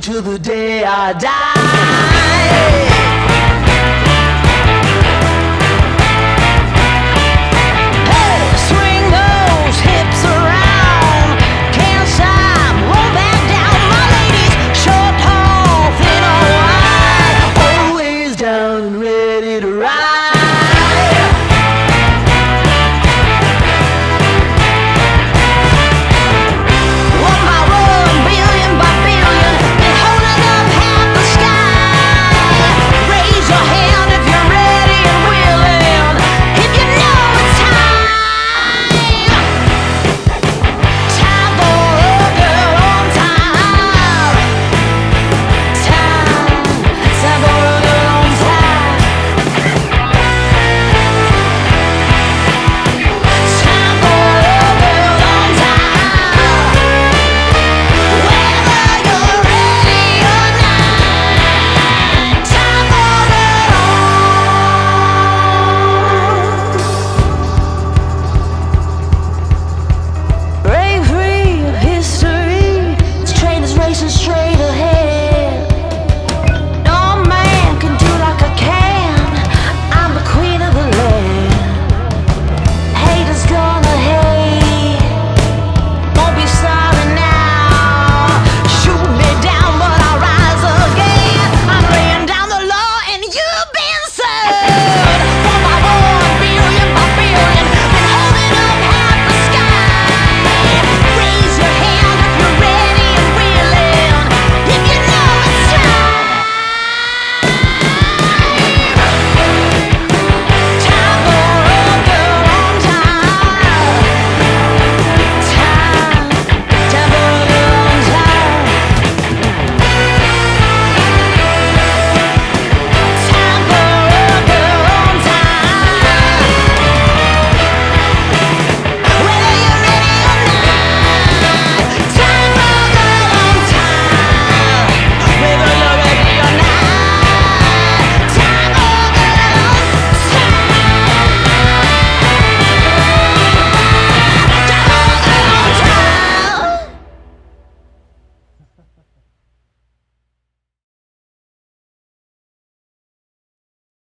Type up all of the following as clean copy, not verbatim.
till the day I die.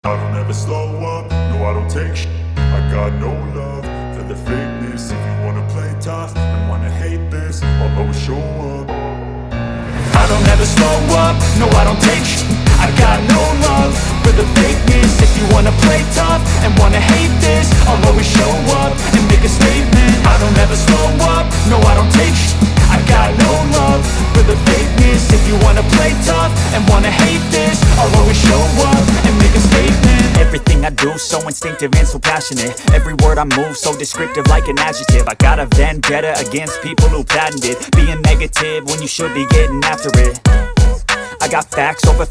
I don't ever slow up, no I don't take shit. I got no love for the fakeness. If you wanna play tough and wanna hate this, I'll always show up. I don't ever slow up, no I don't take shit. I got no love for the fakeness. If you wanna play tough and wanna hate this, I'll always show up and make a statement. I don't ever slow up, no I don't take shit. I got no love for the fakeness. If you wanna play tough and wanna hate this, I'll always show up and make a statement. Everything I do so instinctive and so passionate. Every word I move so descriptive like an adjective. I got a vendetta against people who patented being negative when you should be getting after it. I got facts over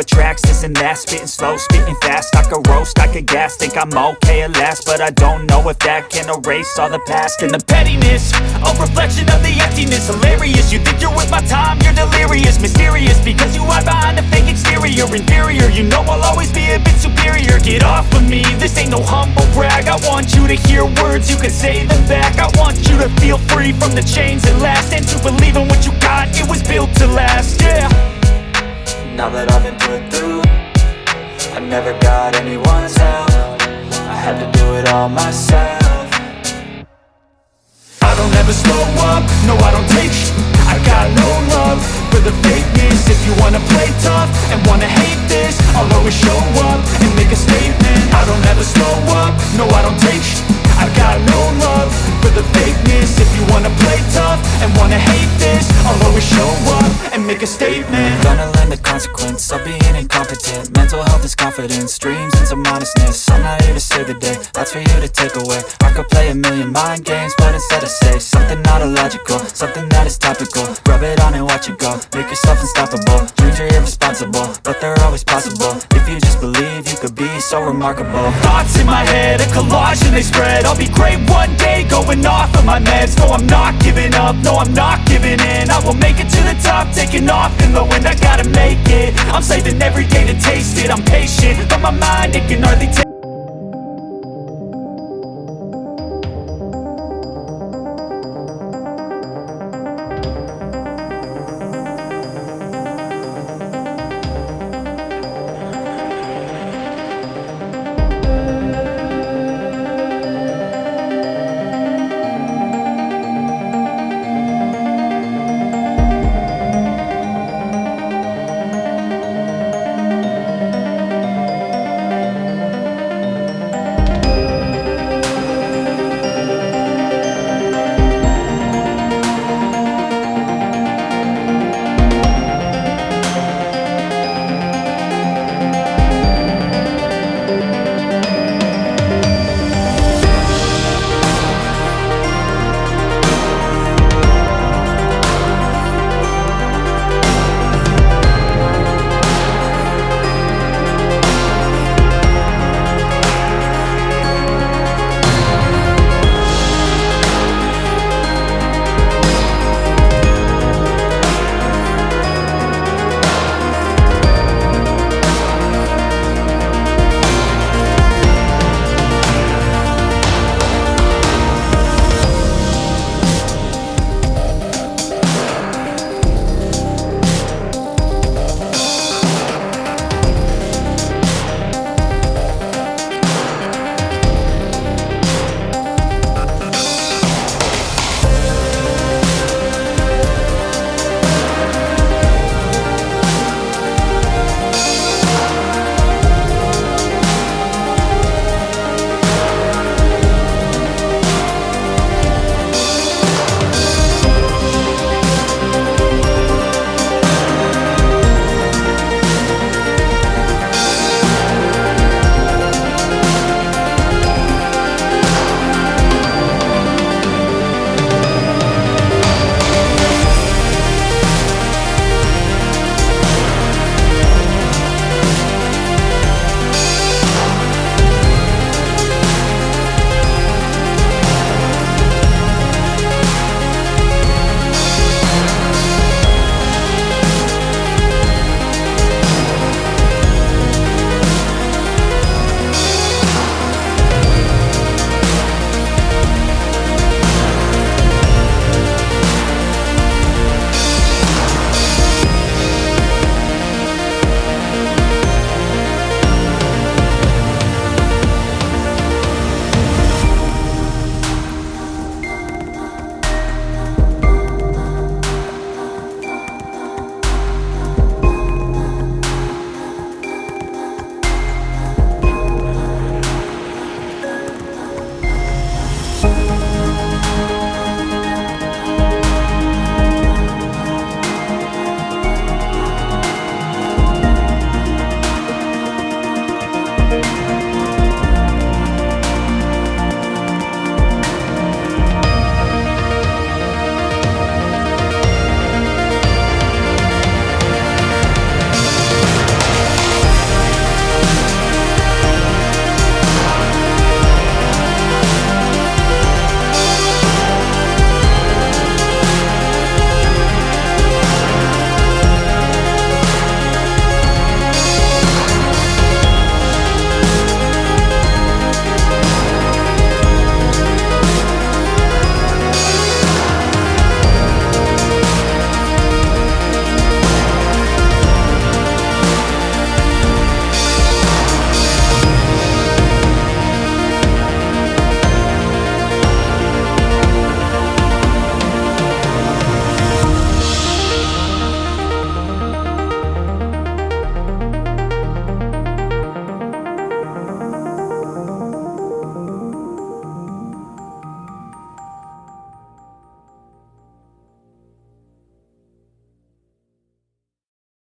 tracks, this and that. Spitting slow, spitting fast. I could roast, I could gas. Think I'm okay at last, but I don't know if that can erase all the past. And the pettiness, a reflection of the emptiness. Hilarious, you think you're worth my time, you're delirious. Mysterious, because you hide behind a fake exterior. Inferior, you know I'll always be a bit superior. Get off of me, this ain't no humble brag. I want you to hear words, you can say them back. I want you to feel free from the chains that last, and to believe in what you got, it was built to last, yeah. Now that I've been put through, I never got anyone's help. I had to do it all myself. I don't ever slow up, no I don't take shit. I got no love for the fakeness. If you wanna play tough and wanna hate this, I'll always show up and make a statement. I don't ever slow up, no I don't take shit. I got no love for the fakeness. If you wanna play tough and wanna hate this, I'll always show up and make a statement. Gonna learn the consequence of being incompetent. Mental health is confidence, dreams and some honestness. I'm not here to save the day, that's for you to take away. I could play a million mind games, but instead I say something not illogical, something that is topical. Rub it on and watch it go, make yourself unstoppable. Dreams are irresponsible, but they're always possible. If you just believe, you could be so remarkable. Thoughts in my head, a collage and they spread. I'll be great one day, going off of my meds. No, I'm not giving up, no, I'm not giving in. I will make it to the top, taking off in the wind. I gotta make it, I'm saving every day to taste it. I'm patient, but my mind, it can hardly take